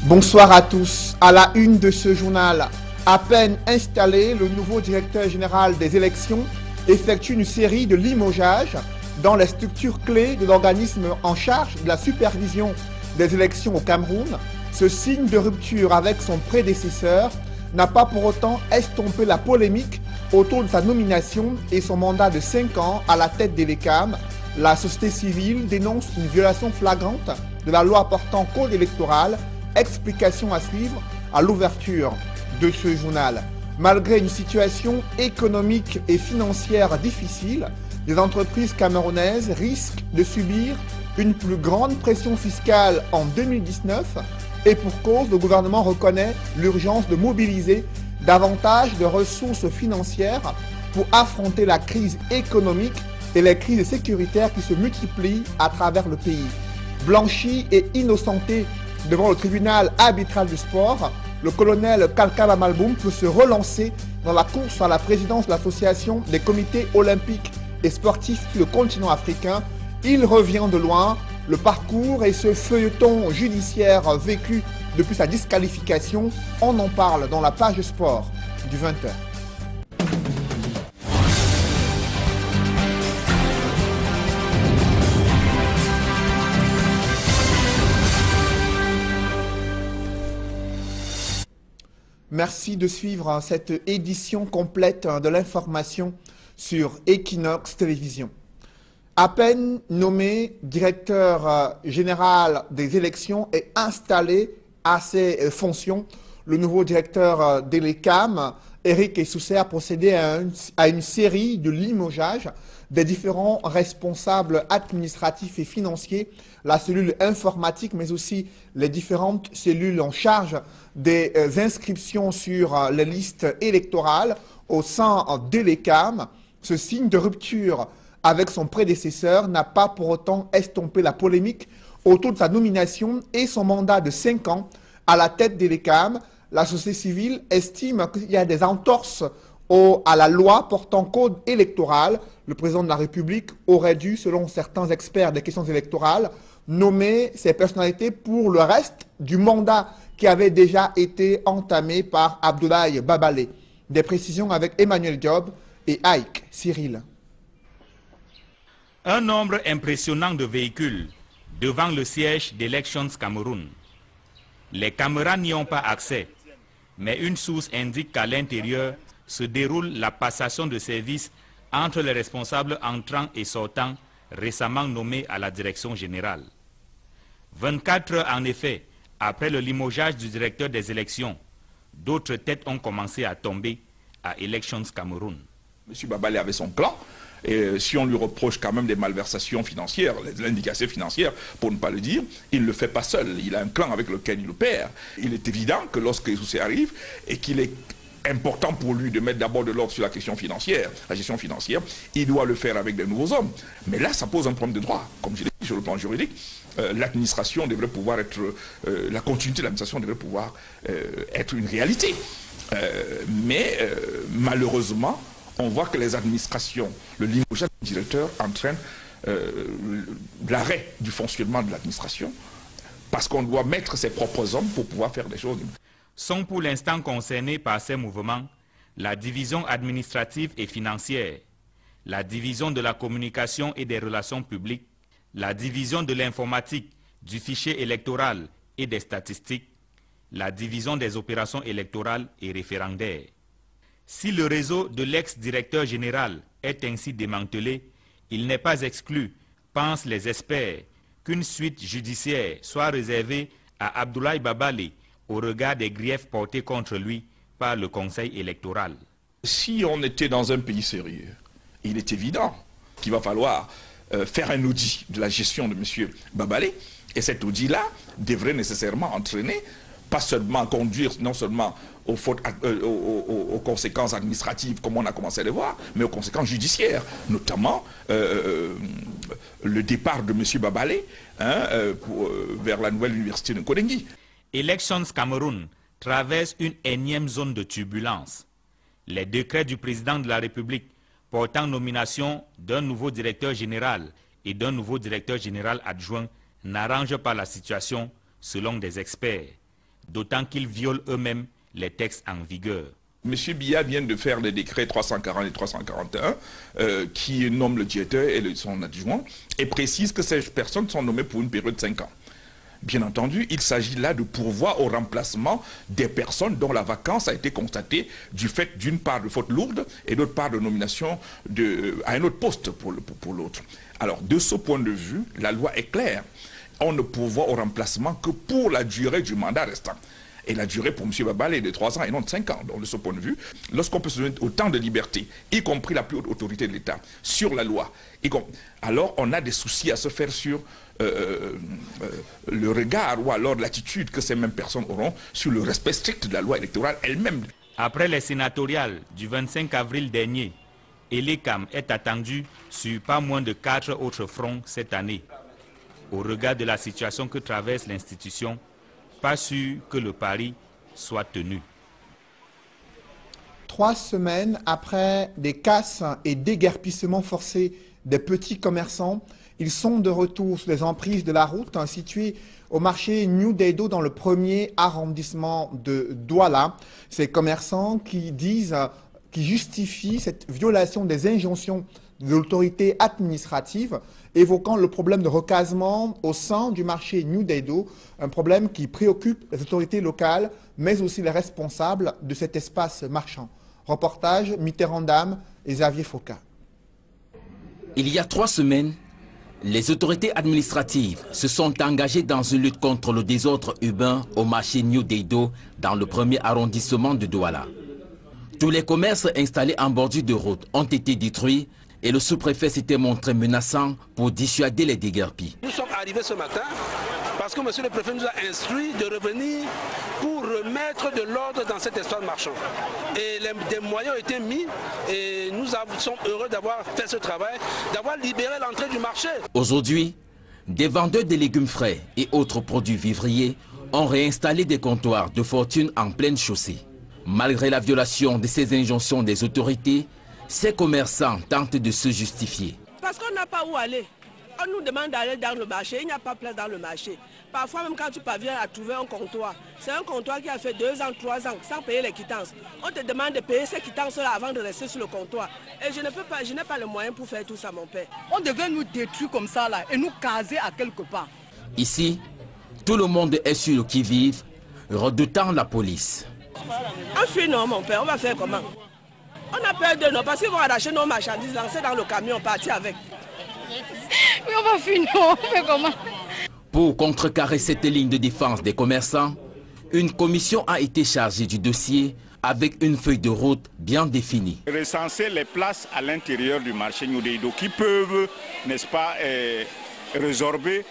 Bonsoir à tous. À la une de ce journal, à peine installé, le nouveau directeur général des élections effectue une série de limogeages dans les structures clés de l'organisme en charge de la supervision des élections au Cameroun. Ce signe de rupture avec son prédécesseur n'a pas pour autant estompé la polémique autour de sa nomination et son mandat de 5 ans à la tête des l'ECAM. La société civile dénonce une violation flagrante de la loi portant code électoral. Explication à suivre à l'ouverture de ce journal. Malgré une situation économique et financière difficile, les entreprises camerounaises risquent de subir une plus grande pression fiscale en 2019 et pour cause, le gouvernement reconnaît l'urgence de mobiliser davantage de ressources financières pour affronter la crise économique et les crises sécuritaires qui se multiplient à travers le pays. Blanchi et innocenté devant le tribunal arbitral du sport, le colonel Kalkaba Malboum peut se relancer dans la course à la présidence de l'association des comités olympiques et sportifs sur le continent africain. Il revient de loin. Le parcours et ce feuilleton judiciaire vécu depuis sa disqualification, on en parle dans la page sport du 20h. Merci de suivre cette édition complète de l'information sur Equinox Télévision. À peine nommé directeur général des élections et installé à ses fonctions, le nouveau directeur de l'ECAM, Eric Essousser, a procédé à une série de limogeages des différents responsables administratifs et financiers, la cellule informatique, mais aussi les différentes cellules en charge des inscriptions sur les listes électorales au sein de l'ECAM. Ce signe de rupture avec son prédécesseur n'a pas pour autant estompé la polémique autour de sa nomination et son mandat de 5 ans à la tête de l'ECAM. La société civile estime qu'il y a des entorses à la loi portant code électoral. Le président de la République aurait dû, selon certains experts des questions électorales, nommer ces personnalités pour le reste du mandat qui avait déjà été entamé par Abdoulaye Babalé. Des précisions avec Emmanuel Diop et Ike Cyril. Un nombre impressionnant de véhicules devant le siège d'Elections Cameroun. Les caméras n'y ont pas accès, mais une source indique qu'à l'intérieur se déroule la passation de services entre les responsables entrants et sortants récemment nommés à la direction générale. 24 heures en effet après le limogeage du directeur des élections, d'autres têtes ont commencé à tomber à Elections Cameroun. M. Babalé avait son plan. Et si on lui reproche quand même des malversations financières, l'indication financière, pour ne pas le dire, il ne le fait pas seul. Il a un clan avec lequel il opère. Il est évident que lorsque Essousser arrive et qu'il est important pour lui de mettre d'abord de l'ordre sur la question financière, la gestion financière, il doit le faire avec des nouveaux hommes. Mais là, ça pose un problème de droit. Comme je l'ai dit sur le plan juridique, l'administration devrait pouvoir être, la continuité de l'administration devrait pouvoir être une réalité. Mais malheureusement, on voit que les administrations, le limogeage du directeur entraîne l'arrêt du fonctionnement de l'administration parce qu'on doit mettre ses propres hommes pour pouvoir faire des choses. Sont pour l'instant concernés par ces mouvements la division administrative et financière, la division de la communication et des relations publiques, la division de l'informatique, du fichier électoral et des statistiques, la division des opérations électorales et référendaires. Si le réseau de l'ex-directeur général est ainsi démantelé, il n'est pas exclu, pensent les experts, qu'une suite judiciaire soit réservée à Abdoulaye Babalé au regard des griefs portés contre lui par le Conseil électoral. Si on était dans un pays sérieux, il est évident qu'il va falloir faire un audit de la gestion de M. Babalé, et cet audit-là devrait nécessairement entraîner, pas seulement conduire non seulement aux conséquences administratives, comme on a commencé à les voir, mais aux conséquences judiciaires, notamment le départ de M. Babalé vers la nouvelle université de Nkodengi. Elections Cameroun traverse une énième zone de turbulence. Les décrets du président de la République portant nomination d'un nouveau directeur général et d'un nouveau directeur général adjoint n'arrangent pas la situation selon des experts. d'autant qu'ils violent eux-mêmes les textes en vigueur. M. Biya vient de faire les décrets 340 et 341 qui nomment le directeur et son adjoint et précise que ces personnes sont nommées pour une période de 5 ans. Bien entendu, il s'agit là de pourvoir au remplacement des personnes dont la vacance a été constatée du fait d'une part de faute lourde et d'autre part de nomination à un autre poste pour l'autre. Alors, de ce point de vue, la loi est claire. On ne pourvoit au remplacement que pour la durée du mandat restant. Et la durée pour M. Babal est de 3 ans et non de 5 ans. Donc, de ce point de vue, lorsqu'on peut se donner autant de liberté, y compris la plus haute autorité de l'État, sur la loi, alors on a des soucis à se faire sur le regard ou alors l'attitude que ces mêmes personnes auront sur le respect strict de la loi électorale elle-même. Après les sénatoriales du 25 avril dernier, Elekam est attendu sur pas moins de 4 autres fronts cette année. Au regard de la situation que traverse l'institution, pas sûr que le pari soit tenu. 3 semaines après des casses et déguerpissements forcés des petits commerçants, ils sont de retour sous les emprises de la route située au marché New Daido dans le 1er arrondissement de Douala. Ces commerçants qui justifient cette violation des injonctions de l'autorité administrative, évoquant le problème de recasement au sein du marché New Daido, un problème qui préoccupe les autorités locales, mais aussi les responsables de cet espace marchand. Reportage Mitterrand Dame et Xavier Foucault. Il y a 3 semaines, les autorités administratives se sont engagées dans une lutte contre le désordre urbain au marché New Daido dans le 1er arrondissement de Douala. Tous les commerces installés en bordure de route ont été détruits et le sous-préfet s'était montré menaçant pour dissuader les déguerpis. Nous sommes arrivés ce matin parce que monsieur le préfet nous a instruit de revenir pour remettre de l'ordre dans cet espace marchand. Et des moyens ont été mis et nous sommes heureux d'avoir fait ce travail, d'avoir libéré l'entrée du marché. Aujourd'hui, des vendeurs de légumes frais et autres produits vivriers ont réinstallé des comptoirs de fortune en pleine chaussée. Malgré la violation de ces injonctions des autorités, ces commerçants tentent de se justifier. Parce qu'on n'a pas où aller. On nous demande d'aller dans le marché, il n'y a pas de place dans le marché. Parfois même quand tu parviens à trouver un comptoir, c'est un comptoir qui a fait 2 ans, 3 ans sans payer les quittances. On te demande de payer ces quittances-là avant de rester sur le comptoir. Et je n'ai pas le moyen pour faire tout ça, mon père. On devait nous détruire comme ça là et nous caser à quelque part. Ici, tout le monde est sur le qui-vive, redoutant la police. On fuit non, mon père, on va faire comment? On a peur de nous parce qu'ils vont arracher nos marchandises, lancer dans le camion, partir avec. Mais on va fuir non, on fait comment? Pour contrecarrer cette ligne de défense des commerçants, une commission a été chargée du dossier avec une feuille de route bien définie. Recenser les places à l'intérieur du marché New Daido qui peuvent, n'est-ce pas, résorber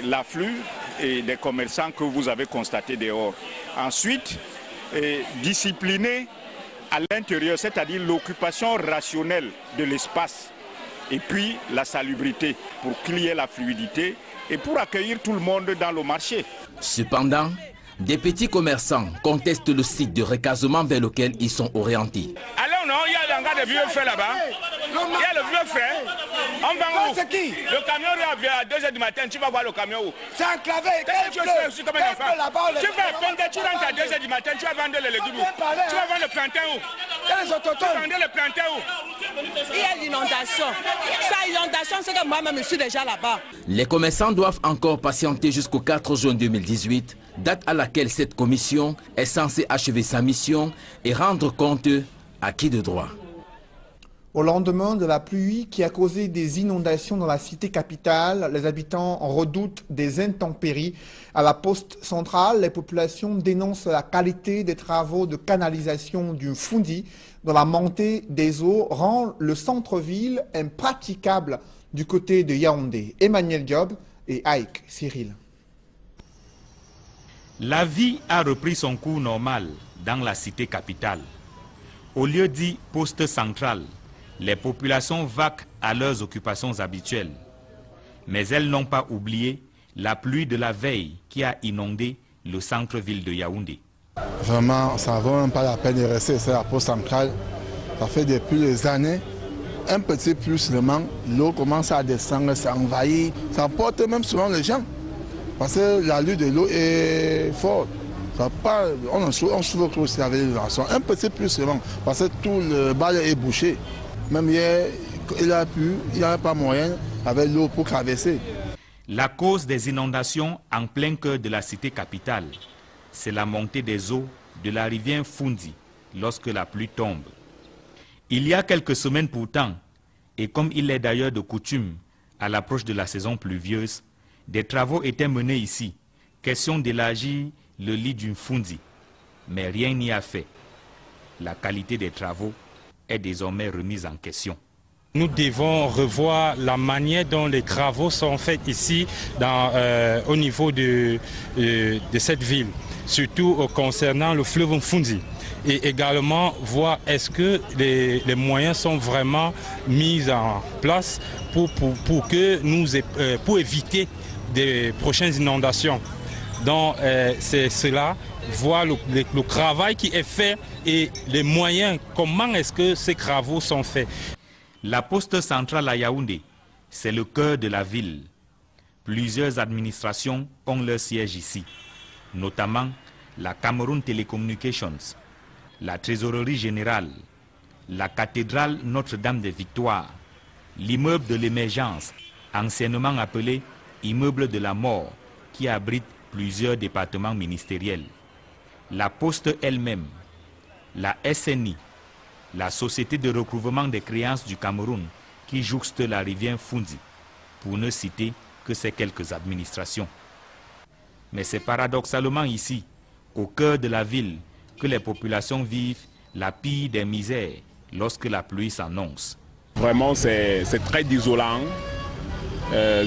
l'afflux des commerçants que vous avez constaté dehors. Ensuite, discipliner à l'intérieur, c'est-à-dire l'occupation rationnelle de l'espace et puis la salubrité pour qu'il y ait la fluidité et pour accueillir tout le monde dans le marché. Cependant, des petits commerçants contestent le site de recasement vers lequel ils sont orientés. Alors non, il y a un gars de vieux fait là-bas. Il y a le vieux fait. On va où? Le camion arrive à 2 h du matin, tu vas voir le camion où? C'est enclavé. Tu vas peindre, tu rentres à 2 h du matin, tu vas vendre les légumes où? Tu vas vendre le plantain où? Tu vas vendre le plantain où? Il y a l'inondation. Ça, inondation, c'est que moi-même je suis déjà là-bas. Les commerçants doivent encore patienter jusqu'au 4 juin 2018, date à laquelle cette commission est censée achever sa mission et rendre compte à qui de droit. Au lendemain de la pluie qui a causé des inondations dans la cité capitale, les habitants redoutent des intempéries. À la poste centrale, les populations dénoncent la qualité des travaux de canalisation du Fundi, dont la montée des eaux rend le centre-ville impraticable du côté de Yaoundé. Emmanuel Diop et Aïk Cyril. La vie a repris son cours normal dans la cité capitale. Au lieu dit poste central, les populations vaquent à leurs occupations habituelles. Mais elles n'ont pas oublié la pluie de la veille qui a inondé le centre-ville de Yaoundé. Vraiment, ça ne vaut même pas la peine de rester, c'est la poste centrale. Ça fait depuis des années, un petit plus seulement, l'eau commence à descendre, ça envahit, ça emporte même souvent les gens. Parce que la lutte de l'eau est forte. On souffre aussi avec l'inondation, un petit plus seulement, parce que tout le bal est bouché. Même hier, il n'y avait pas moyen avec l'eau pour traverser. La cause des inondations en plein cœur de la cité capitale, c'est la montée des eaux de la rivière Fundi lorsque la pluie tombe. Il y a quelques semaines pourtant, et comme il est d'ailleurs de coutume à l'approche de la saison pluvieuse, des travaux étaient menés ici, question d'élargir le lit d'une Fundi. Mais rien n'y a fait. La qualité des travaux est désormais remise en question. Nous devons revoir la manière dont les travaux sont faits ici au niveau de cette ville, surtout concernant le fleuve Fundi. Et également voir est-ce que les moyens sont vraiment mis en place pour éviter des prochaines inondations. Donc c'est cela, voir le travail qui est fait et les moyens, comment est-ce que ces travaux sont faits. La poste centrale à Yaoundé, c'est le cœur de la ville. Plusieurs administrations ont leur siège ici, notamment la Cameroun Telecommunications, la Trésorerie générale, la cathédrale Notre-Dame des Victoires, l'immeuble de l'émergence, anciennement appelé immeuble de la mort, qui abrite plusieurs départements ministériels, la poste elle-même, la SNI, la Société de recouvrement des créances du Cameroun, qui jouxte la rivière Fundi, pour ne citer que ces quelques administrations. Mais c'est paradoxalement ici, au cœur de la ville, que les populations vivent la pire des misères lorsque la pluie s'annonce. Vraiment, c'est très désolant.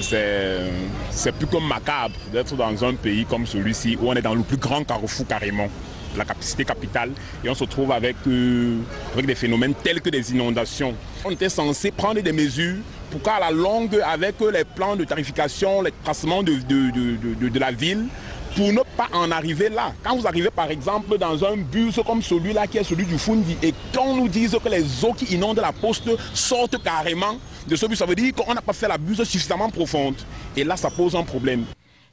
C'est plus comme macabre d'être dans un pays comme celui-ci où on est dans le plus grand carrefour carrément, la capacité capitale, et on se trouve avec des phénomènes tels que des inondations. On était censé prendre des mesures pour qu'à la longue, avec les plans de tarification, les tracements de la ville, pour ne pas en arriver là. Quand vous arrivez par exemple dans un bus comme celui-là qui est celui du Fundi et qu'on nous dise que les eaux qui inondent la poste sortent carrément de ce bus, ça veut dire qu'on n'a pas fait la buse suffisamment profonde. Et là, ça pose un problème.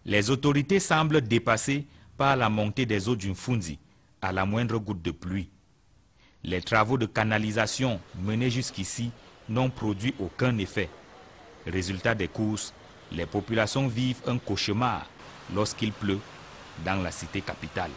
Les autorités semblent dépassées par la montée des eaux du Fundi à la moindre goutte de pluie. Les travaux de canalisation menés jusqu'ici n'ont produit aucun effet. Résultat des courses, les populations vivent un cauchemar lorsqu'il pleut dans la cité capitale.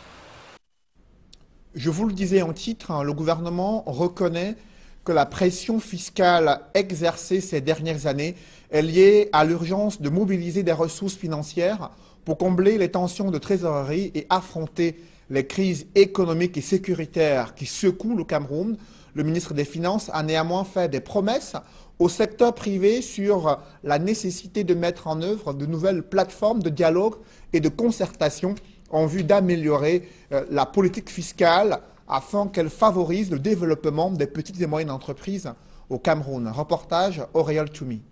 Je vous le disais en titre, le gouvernement reconnaît que la pression fiscale exercée ces dernières années est liée à l'urgence de mobiliser des ressources financières pour combler les tensions de trésorerie et affronter les crises économiques et sécuritaires qui secouent le Cameroun. Le ministre des Finances a néanmoins fait des promesses au secteur privé sur la nécessité de mettre en œuvre de nouvelles plateformes de dialogue et de concertation en vue d'améliorer la politique fiscale afin qu'elle favorise le développement des petites et moyennes entreprises au Cameroun. Reportage Auréal Toumi.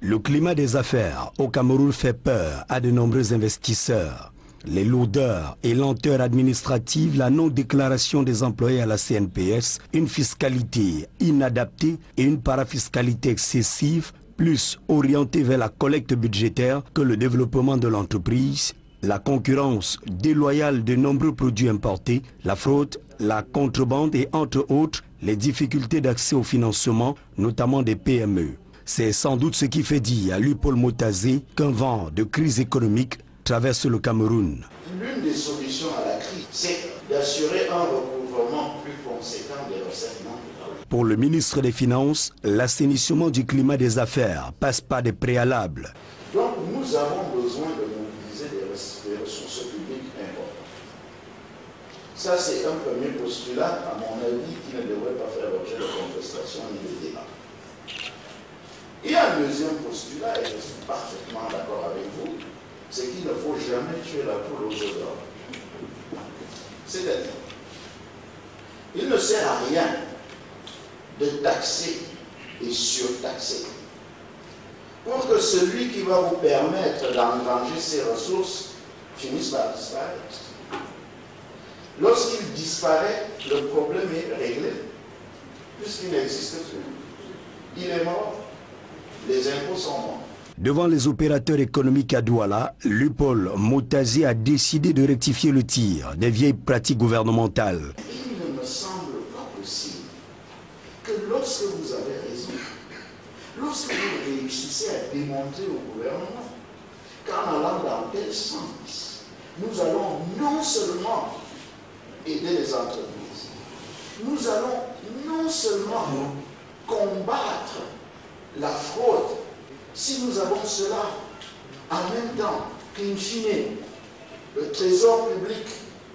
Le climat des affaires au Cameroun fait peur à de nombreux investisseurs. Les lourdeurs et lenteurs administratives, la non-déclaration des employés à la CNPS, une fiscalité inadaptée et une parafiscalité excessive, plus orientée vers la collecte budgétaire que le développement de l'entreprise, la concurrence déloyale de nombreux produits importés, la fraude, la contrebande et entre autres, les difficultés d'accès au financement, notamment des PME. C'est sans doute ce qui fait dire à Louis-Paul Motazé qu'un vent de crise économique traverse le Cameroun. L'une des solutions à la crise, c'est d'assurer un recouvrement plus conséquent des recettes. Pour le ministre des Finances, l'assainissement du climat des affaires passe par des préalables. Donc nous avons besoin de mobiliser des ressources publiques importantes. Ça c'est un premier postulat, à mon avis, qui ne devrait pas faire l'objet de contestation ni de débat. Il y a un deuxième postulat, et je suis parfaitement d'accord avec vous, c'est qu'il ne faut jamais tuer la poule aux œufs d'or. C'est-à-dire, il ne sert à rien de taxer et surtaxer pour que celui qui va vous permettre d'engranger ces ressources finisse par disparaître. Lorsqu'il disparaît, le problème est réglé, puisqu'il n'existe plus. Il est mort, les impôts sont morts. Devant les opérateurs économiques à Douala, Lupoll Motazi a décidé de rectifier le tir des vieilles pratiques gouvernementales. Il ne me semble pas possible que lorsque vous avez raison, lorsque vous réussissez à démontrer au gouvernement qu'en allant dans tel sens, nous allons non seulement aider les entreprises, nous allons non seulement combattre la fraude, si nous avons cela en même temps qu'in fine, le trésor public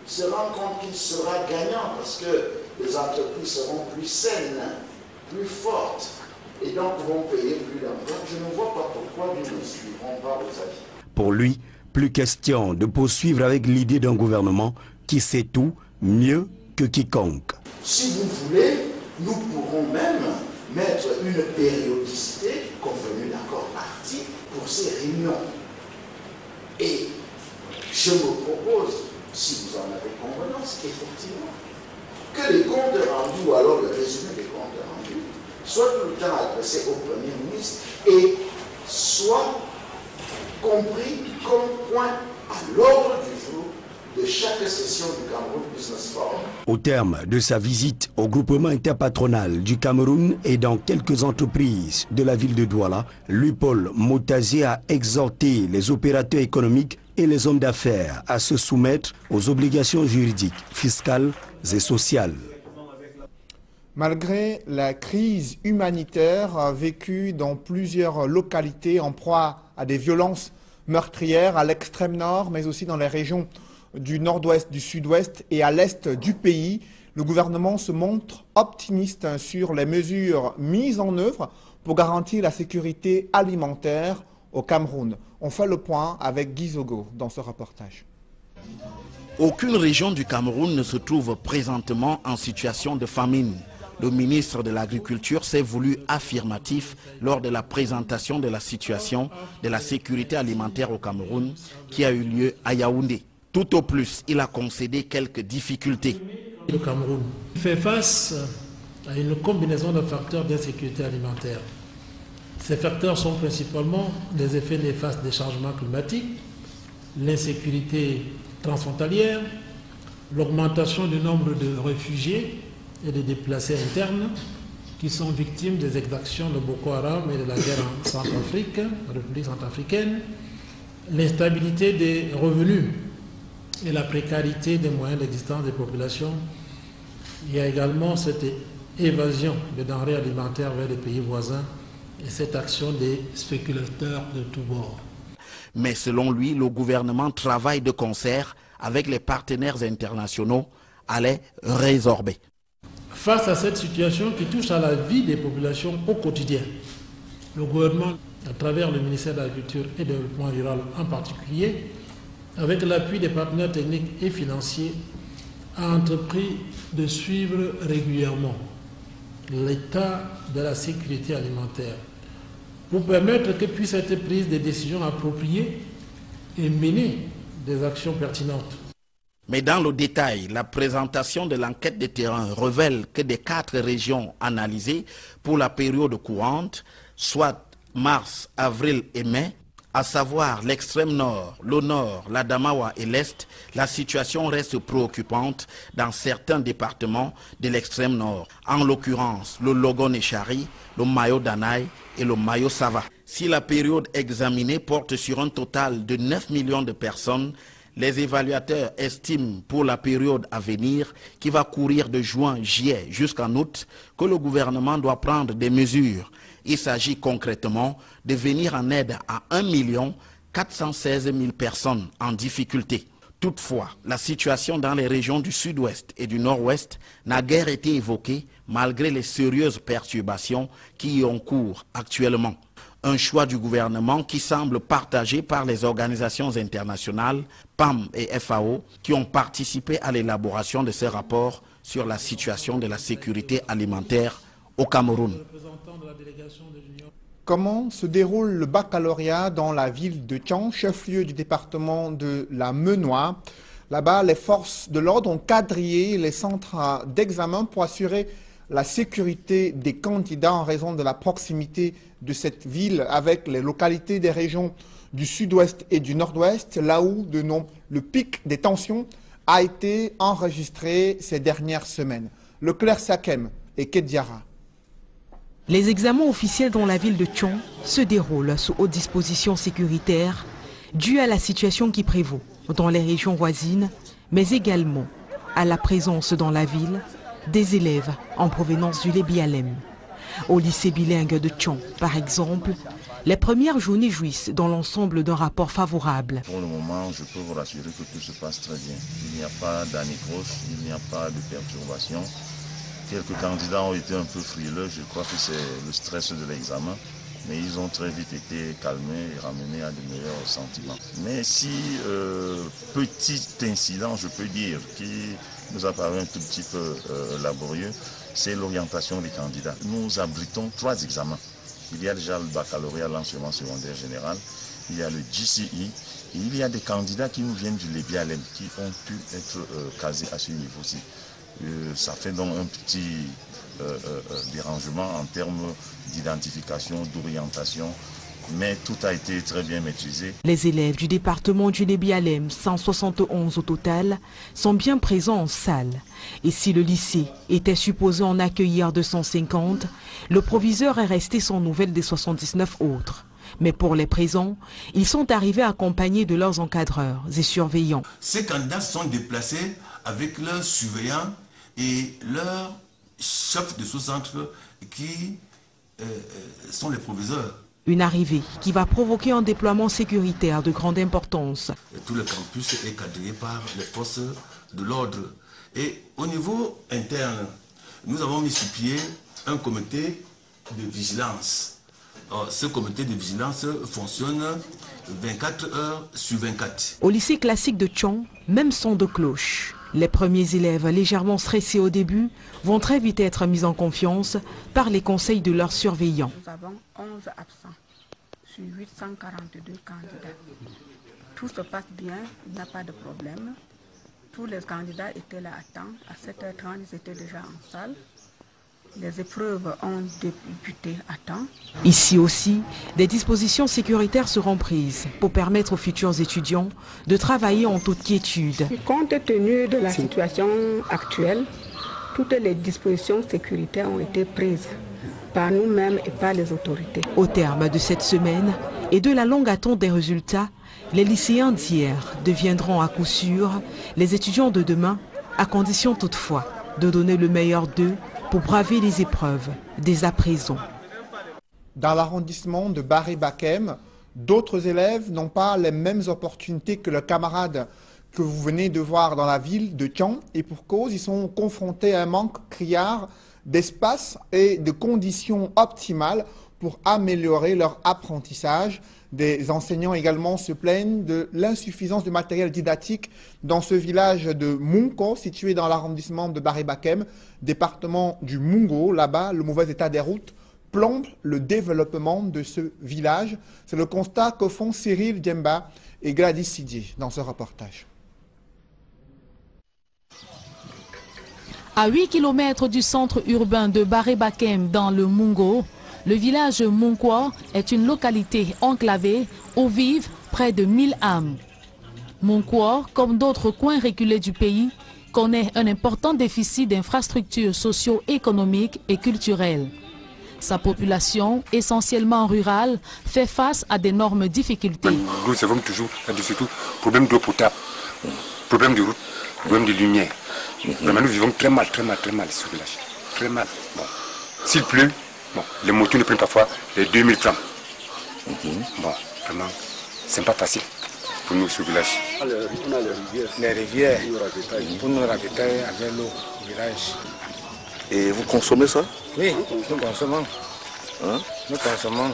se rend compte qu'il sera gagnant parce que les entreprises seront plus saines, plus fortes et donc vont payer plus d'impôts. Je ne vois pas pourquoi nous ne suivrons pas vos avis. Pour lui, plus question de poursuivre avec l'idée d'un gouvernement qui sait tout mieux que quiconque. Si vous voulez, nous pourrons même mettre une périodicité convenue d'accord parti pour ces réunions. Et je me propose, si vous en avez convenance, effectivement, que les comptes rendus ou alors le résumé des comptes rendus soient tout le temps adressés au Premier ministre et soient compris comme point à l'ordre du jour de chaque session du Cameroun Business Forum. Au terme de sa visite au groupement interpatronal du Cameroun et dans quelques entreprises de la ville de Douala, Lupoll Motazi a exhorté les opérateurs économiques et les hommes d'affaires à se soumettre aux obligations juridiques, fiscales et sociales. Malgré la crise humanitaire vécue dans plusieurs localités en proie à des violences meurtrières à l'extrême nord, mais aussi dans les régions du nord-ouest, du sud-ouest et à l'est du pays, le gouvernement se montre optimiste sur les mesures mises en œuvre pour garantir la sécurité alimentaire au Cameroun. On fait le point avec Guy Zogo dans ce reportage. Aucune région du Cameroun ne se trouve présentement en situation de famine. Le ministre de l'Agriculture s'est voulu affirmatif lors de la présentation de la situation de la sécurité alimentaire au Cameroun qui a eu lieu à Yaoundé. Tout au plus, il a concédé quelques difficultés. Le Cameroun fait face à une combinaison de facteurs d'insécurité alimentaire. Ces facteurs sont principalement les effets néfastes des changements climatiques, l'insécurité transfrontalière, l'augmentation du nombre de réfugiés et de déplacés internes qui sont victimes des exactions de Boko Haram et de la guerre en Centrafrique, en République centrafricaine, l'instabilité des revenus et la précarité des moyens d'existence des populations. Il y a également cette évasion de denrées alimentaires vers les pays voisins et cette action des spéculateurs de tous bords. Mais selon lui, le gouvernement travaille de concert avec les partenaires internationaux à les résorber. Face à cette situation qui touche à la vie des populations au quotidien, le gouvernement, à travers le ministère de l'Agriculture et du Développement rural en particulier, avec l'appui des partenaires techniques et financiers, a entrepris de suivre régulièrement l'état de la sécurité alimentaire pour permettre que puissent être prises des décisions appropriées et mener des actions pertinentes. Mais dans le détail, la présentation de l'enquête de terrain révèle que des 4 régions analysées pour la période courante, soit mars, avril et mai, à savoir l'extrême nord, le nord, l'Adamawa et l'est, la situation reste préoccupante dans certains départements de l'extrême nord, en l'occurrence le Logon et Chari, le Mayo Danaï et le Mayo Sava. Si la période examinée porte sur un total de 9 millions de personnes, les évaluateurs estiment pour la période à venir, qui va courir de juin-juillet jusqu'en août, que le gouvernement doit prendre des mesures. Il s'agit concrètement de venir en aide à 1 416 000 personnes en difficulté. Toutefois, la situation dans les régions du sud-ouest et du nord-ouest n'a guère été évoquée malgré les sérieuses perturbations qui y ont cours actuellement. Un choix du gouvernement qui semble partagé par les organisations internationales, PAM et FAO, qui ont participé à l'élaboration de ces rapports sur la situation de la sécurité alimentaire au Cameroun. Comment se déroule le baccalauréat dans la ville de Tian, chef-lieu du département de la Menoie? Là-bas, les forces de l'ordre ont quadrillé les centres d'examen pour assurer la sécurité des candidats en raison de la proximité de cette ville avec les localités des régions du sud-ouest et du nord-ouest, là où le pic des tensions a été enregistré ces dernières semaines. Leclerc Sakem et Kediara. Les examens officiels dans la ville de Tchon se déroulent sous haute disposition sécuritaire due à la situation qui prévaut dans les régions voisines, mais également à la présence dans la ville des élèves en provenance du Lébialem. Au lycée bilingue de Tchon, par exemple, les premières journées jouissent dans l'ensemble d'un rapport favorable. Pour le moment, je peux vous rassurer que tout se passe très bien. Il n'y a pas d'anécroche, il n'y a pas de perturbation. Quelques candidats ont été un peu frileux, je crois que c'est le stress de l'examen. Mais ils ont très vite été calmés et ramenés à de meilleurs sentiments. Mais si, petit incident, je peux dire, qui nous apparaît un tout petit peu laborieux, c'est l'orientation des candidats. Nous abritons 3 examens. Il y a déjà le baccalauréat, l'enseignement secondaire général, il y a le GCE, et il y a des candidats qui nous viennent du Lébialem, qui ont pu être casés à ce niveau-ci. Ça fait donc un petit dérangement en termes d'identification, d'orientation, mais tout a été très bien maîtrisé. Les élèves du département du Lébialem, 171 au total, sont bien présents en salle. Et si le lycée était supposé en accueillir 250, le proviseur est resté sans nouvelles des 79 autres. Mais pour les présents, ils sont arrivés accompagnés de leurs encadreurs et surveillants. Ces candidats sont déplacés avec leurs surveillants et leurs chefs de sous-centre qui sont les proviseurs. Une arrivée qui va provoquer un déploiement sécuritaire de grande importance. Tout le campus est quadrillé par les forces de l'ordre. Et au niveau interne, nous avons mis sur pied un comité de vigilance. Alors, ce comité de vigilance fonctionne 24 heures sur 24. Au lycée classique de Tchon, même son de cloche. Les premiers élèves légèrement stressés au début vont très vite être mis en confiance par les conseils de leurs surveillants. Nous avons 11 absents sur 842 candidats. Tout se passe bien, il n'y a pas de problème. Tous les candidats étaient là à temps. À 7h30, ils étaient déjà en salle. Les épreuves ont débuté à temps. Ici aussi, des dispositions sécuritaires seront prises pour permettre aux futurs étudiants de travailler en toute quiétude. Compte tenu de la situation actuelle, toutes les dispositions sécuritaires ont été prises par nous-mêmes et par les autorités. Au terme de cette semaine et de la longue attente des résultats, les lycéens d'hier deviendront à coup sûr les étudiants de demain, à condition toutefois de donner le meilleur d'eux pour braver les épreuves dès à présent. Dans l'arrondissement de Baré-Bakem, d'autres élèves n'ont pas les mêmes opportunités que leurs camarades que vous venez de voir dans la ville de Tchon, et pour cause, ils sont confrontés à un manque criard d'espace et de conditions optimales pour améliorer leur apprentissage. Des enseignants également se plaignent de l'insuffisance de matériel didactique dans ce village de Munko, situé dans l'arrondissement de Baré-Bakem, département du Mungo. Là-bas, le mauvais état des routes plombe le développement de ce village. C'est le constat que font Cyril Djemba et Gladys Sidier dans ce reportage. À 8 km du centre urbain de Baré-Bakem dans le Mungo, le village Munkwa est une localité enclavée où vivent près de 1000 âmes. Munkwa, comme d'autres coins reculés du pays, connaît un important déficit d'infrastructures socio-économiques et culturelles. Sa population, essentiellement rurale, fait face à d'énormes difficultés. Nous avons toujours, surtout, problème d'eau potable, problème de route, problème de lumière. Vraiment, nous vivons très mal ce village. Très mal. Bon. S'il pleut, bon, les motos ne prennent parfois les 2000 francs. Bon, vraiment, c'est pas facile pour nous ce village. Les rivières, pour nous ravitailler avec l'eau au village. Et vous consommez ça? Oui, nous consommons. Hein? Nous consommons.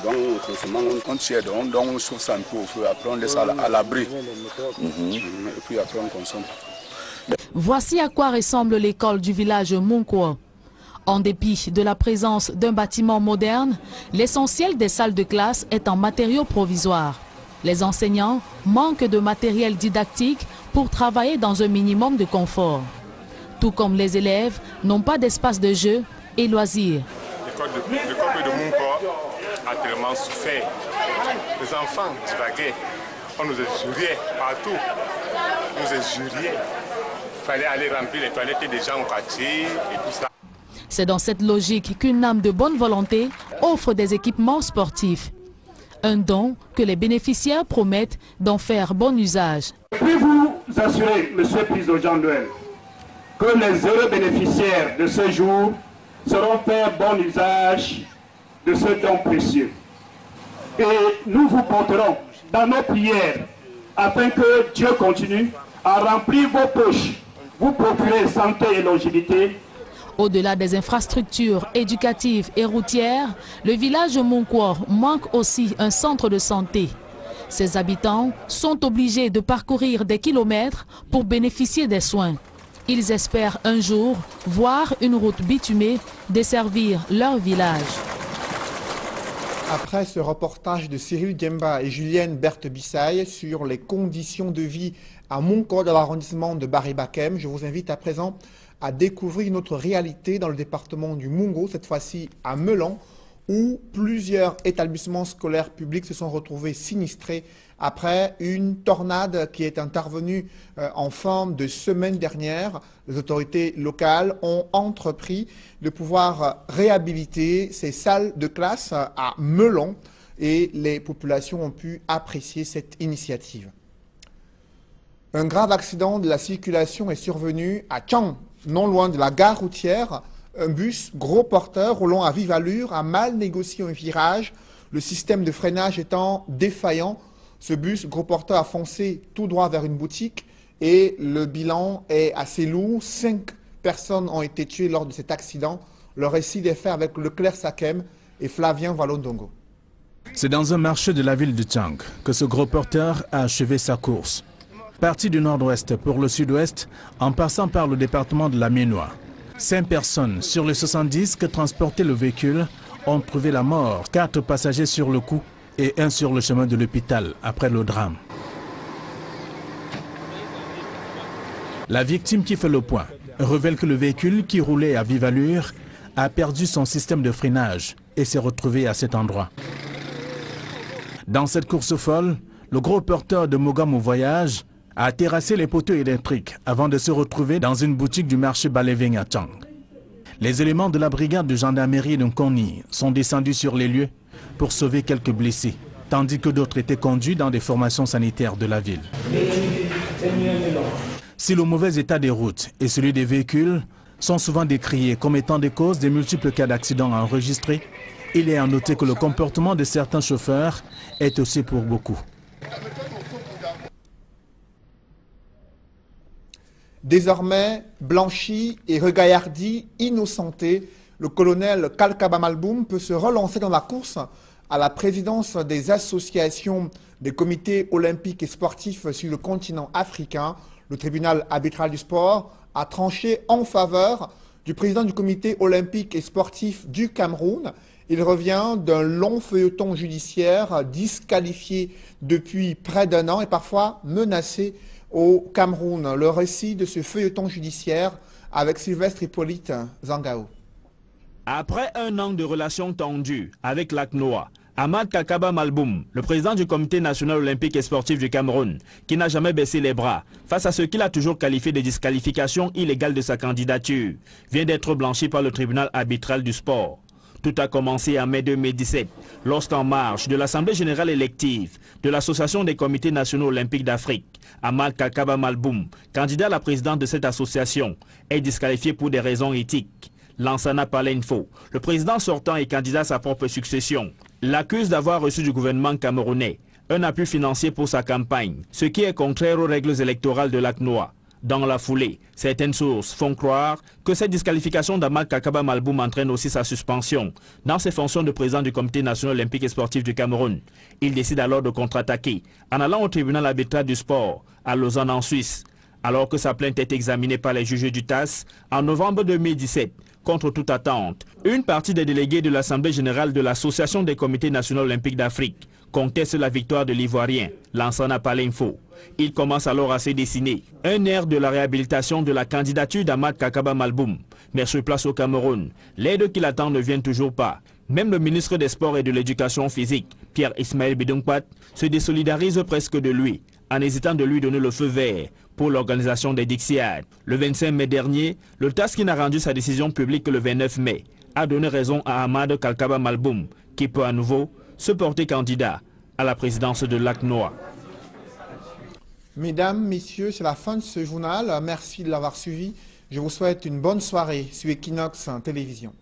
Donc, on tire, donc on chauffe ça un peu au feu, après on laisse à l'abri. Et puis après on consomme. Voici à quoi ressemble l'école du village Munkwa. En dépit de la présence d'un bâtiment moderne, l'essentiel des salles de classe est en matériaux provisoires. Les enseignants manquent de matériel didactique pour travailler dans un minimum de confort. Tout comme les élèves n'ont pas d'espace de jeu et loisirs. L'école de Mounko a tellement souffert. Les enfants divaguaient, on nous injuriait partout, on nous injuriait. Il fallait aller remplir les toilettes des gens au quartier et tout ça. C'est dans cette logique qu'une âme de bonne volonté offre des équipements sportifs. Un don que les bénéficiaires promettent d'en faire bon usage. Puis vous assurer, Monsieur le Président Jean-Noël, que les heureux bénéficiaires de ce jour sauront faire bon usage de ce don précieux. Et nous vous porterons dans nos prières afin que Dieu continue à remplir vos poches, vous procurer santé et longévité. Au-delà des infrastructures éducatives et routières, le village Monkwa manque aussi un centre de santé. Ses habitants sont obligés de parcourir des kilomètres pour bénéficier des soins. Ils espèrent un jour voir une route bitumée desservir leur village. Après ce reportage de Cyril Djemba et Julienne Berthe-Bissaye sur les conditions de vie à Monkwa dans l'arrondissement de Baré-Bakem, je vous invite à présent à découvrir une autre réalité dans le département du Mungo, cette fois-ci à Melan, où plusieurs établissements scolaires publics se sont retrouvés sinistrés après une tornade qui est intervenue en fin de semaine dernière. Les autorités locales ont entrepris de pouvoir réhabiliter ces salles de classe à Melan et les populations ont pu apprécier cette initiative. Un grave accident de la circulation est survenu à Tchang, non loin de la gare routière. Un bus gros porteur roulant à vive allure a mal négocié un virage, le système de freinage étant défaillant. Ce bus gros porteur a foncé tout droit vers une boutique et le bilan est assez lourd. 5 personnes ont été tuées lors de cet accident. Le récit est fait avec Leclerc Sakem et Flavien Valondongo. C'est dans un marché de la ville de Tchang que ce gros porteur a achevé sa course. Parti du nord-ouest pour le sud-ouest en passant par le département de la Ménois. 5 personnes sur les 70 que transportait le véhicule ont trouvé la mort, 4 passagers sur le coup et 1 sur le chemin de l'hôpital après le drame. La victime qui fait le point révèle que le véhicule qui roulait à vive allure a perdu son système de freinage et s'est retrouvé à cet endroit. Dans cette course folle, le gros porteur de Mogam au voyage a terrassé les poteaux électriques avant de se retrouver dans une boutique du marché Baleveng à Tchang. Les éléments de la brigade de gendarmerie de Nkoni sont descendus sur les lieux pour sauver quelques blessés, tandis que d'autres étaient conduits dans des formations sanitaires de la ville. Si le mauvais état des routes et celui des véhicules sont souvent décriés comme étant des causes des multiples cas d'accidents enregistrés, il est à noter que le comportement de certains chauffeurs est aussi pour beaucoup. Désormais blanchi et regaillardi, innocenté, le colonel Kalkaba Malboum peut se relancer dans la course à la présidence des associations des comités olympiques et sportifs sur le continent africain. Le tribunal arbitral du sport a tranché en faveur du président du comité olympique et sportif du Cameroun. Il revient d'un long feuilleton judiciaire disqualifié depuis près d'1 an et parfois menacé au Cameroun. Le récit de ce feuilleton judiciaire avec Sylvestre Hippolyte Zangao. Après 1 an de relations tendues avec l'ACNOA, Ahmad Kalkaba Malboum, le président du comité national olympique et sportif du Cameroun, qui n'a jamais baissé les bras face à ce qu'il a toujours qualifié de disqualification illégale de sa candidature, vient d'être blanchi par le tribunal arbitral du sport. Tout a commencé en mai 2017, lorsqu'en marge de l'Assemblée générale élective de l'Association des comités nationaux olympiques d'Afrique, Ahmad Kalkaba Malboum, candidat à la présidence de cette association, est disqualifié pour des raisons éthiques. Lansana Palenfo, le président sortant et candidat à sa propre succession, l'accuse d'avoir reçu du gouvernement camerounais un appui financier pour sa campagne, ce qui est contraire aux règles électorales de l'ACNOA. Dans la foulée, certaines sources font croire que cette disqualification d'Ahmad Kalkaba Malboum entraîne aussi sa suspension dans ses fonctions de président du comité national olympique et sportif du Cameroun. Il décide alors de contre-attaquer en allant au tribunal arbitral du sport à Lausanne en Suisse, alors que sa plainte est examinée par les juges du TAS en novembre 2017. Contre toute attente, une partie des délégués de l'Assemblée générale de l'Association des comités nationaux olympiques d'Afrique conteste la victoire de l'Ivoirien, Lansana Palinfo. Il commence alors à se dessiner un air de la réhabilitation de la candidature d'Ahmad Kakaba Malboum. Mais sur place au Cameroun, l'aide qu'il attend ne vient toujours pas. Même le ministre des Sports et de l'Éducation physique, Pierre Ismaël Bidongpat, se désolidarise presque de lui, en hésitant de lui donner le feu vert pour l'organisation des Dixiades. Le 25 mai dernier, le TAS qui n'a rendu sa décision publique le 29 mai a donné raison à Ahmad Kakaba Malboum, qui peut à nouveau se porter candidat à la présidence de l'ACNOA. Mesdames, messieurs, c'est la fin de ce journal. Merci de l'avoir suivi. Je vous souhaite une bonne soirée sur Equinox Télévision.